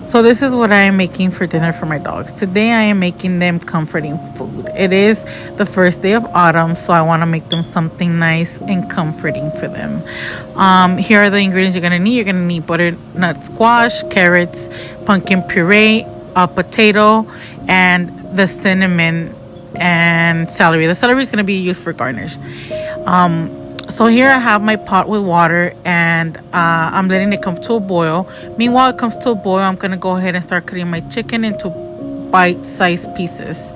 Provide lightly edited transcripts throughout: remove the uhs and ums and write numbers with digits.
So this is what I am making for dinner for my dogs. Today I am making them comforting food. It is the first day of autumn, so I want to make them something nice and comforting for them. Here are the ingredients you're gonna need. You're gonna need butternut squash, carrots, pumpkin puree, a potato, and the cinnamon and celery. The celery is gonna be used for garnish. So here I have my pot with water, and I'm letting it come to a boil. Meanwhile it comes to a boil, I'm going to go ahead and start cutting my chicken into bite-sized pieces.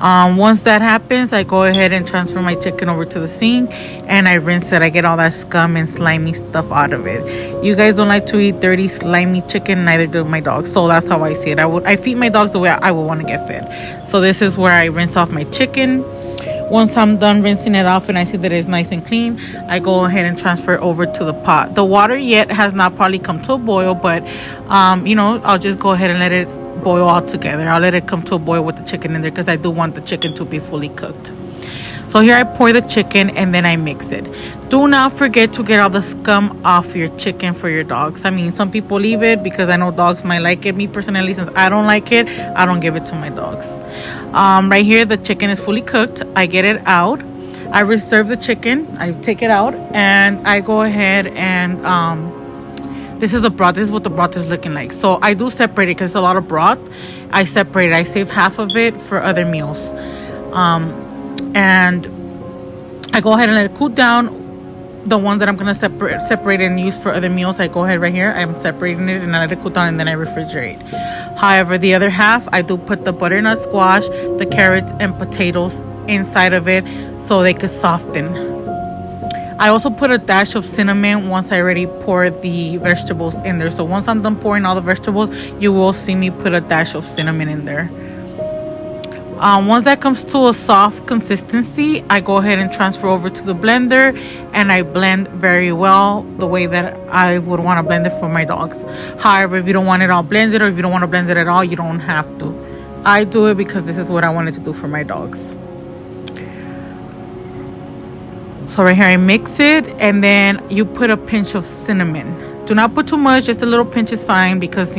Once that happens, I go ahead and transfer my chicken over to the sink and I rinse it. I get all that scum and slimy stuff out of it. You guys don't like to eat dirty, slimy chicken, neither do my dogs. So that's how I see it. I feed my dogs the way I would want to get fed. So this is where I rinse off my chicken. Once I'm done rinsing it off and I see that it's nice and clean, I go ahead and transfer it over to the pot. The water yet has not probably come to a boil, but I'll just go ahead and let it boil all together. I'll let it come to a boil with the chicken in there because I do want the chicken to be fully cooked. So here I pour the chicken and then I mix it. Do not forget to get all the scum off your chicken for your dogs. I mean, some people leave it because I know dogs might like it. Me personally, since I don't like it, I don't give it to my dogs. Right here, the chicken is fully cooked. I get it out. I reserve the chicken. I take it out and I go ahead and this is the broth. This is what the broth is looking like. So I do separate it because it's a lot of broth. I separate it. I save half of it for other meals. And I go ahead and let it cool down. The ones that I'm going to separate and use for other meals, I go ahead right here. I'm separating it and I let it cool down and then I refrigerate. However, the other half, I do put the butternut squash, the carrots, and potatoes inside of it so they could soften. I also put a dash of cinnamon once I already pour the vegetables in there. So once I'm done pouring all the vegetables, you will see me put a dash of cinnamon in there. Once that comes to a soft consistency, I go ahead and transfer over to the blender and I blend very well the way that I would want to blend it for my dogs. However, if you don't want it all blended or if you don't want to blend it at all, you don't have to. I do it because this is what I wanted to do for my dogs. So right here I mix it and then you put a pinch of cinnamon. Do not put too much, just a little pinch is fine because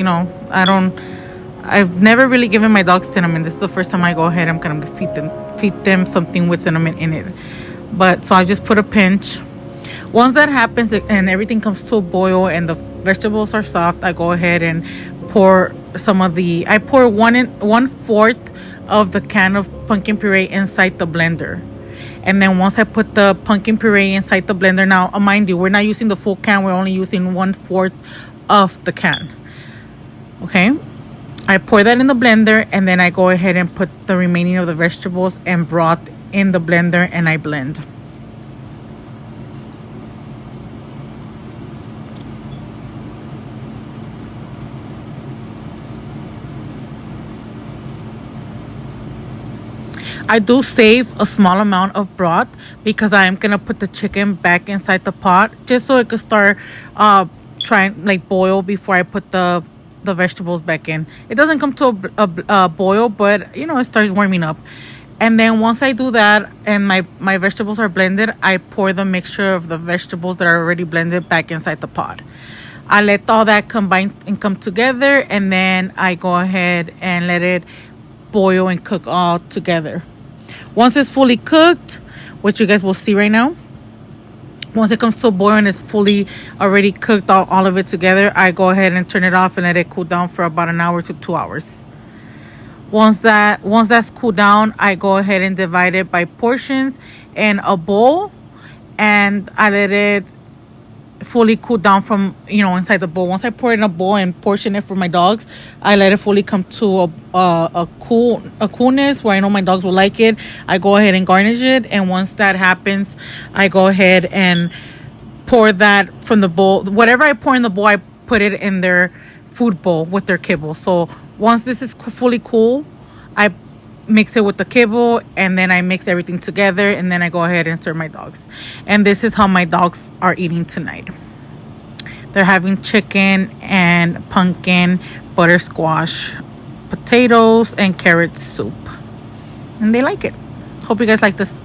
I've never really given my dogs cinnamon. This is the first time I go ahead. I'm gonna feed them something with cinnamon in it. But so I just put a pinch. Once that happens and everything comes to a boil and the vegetables are soft, I go ahead and pour I pour 1/4 of the can of pumpkin puree inside the blender. And then once I put the pumpkin puree inside the blender, now mind you, we're not using the full can. We're only using 1/4 of the can. Okay. I pour that in the blender and then I go ahead and put the remaining of the vegetables and broth in the blender and I blend. I do save a small amount of broth because I am going to put the chicken back inside the pot just so it could start boil before I put the vegetables back in. It doesn't come to a boil, but it starts warming up. And then once I do that and my vegetables are blended, I pour the mixture of the vegetables that are already blended back inside the pot. I let all that combine and come together, and then I go ahead and let it boil and cook all together. Once it's fully cooked, which you guys will see right now, once it comes to a boil and it's fully already cooked all of it together, I go ahead and turn it off and let it cool down for about an hour to 2 hours. Once that's cooled down, I go ahead and divide it by portions in a bowl and I let it fully cool down from inside the bowl. Once I pour it in a bowl and portion it for my dogs, I let it fully come to a coolness where I know my dogs will like it. I go ahead and garnish it, and once that happens, I go ahead and pour that from the bowl. Whatever I pour in the bowl, I put it in their food bowl with their kibble. So once this is fully cool, I mix it with the kibble and then I mix everything together and then I go ahead and serve my dogs. And this is how my dogs are eating tonight. They're having chicken and pumpkin, butter squash, potatoes, and carrot soup. And they like it. Hope you guys like this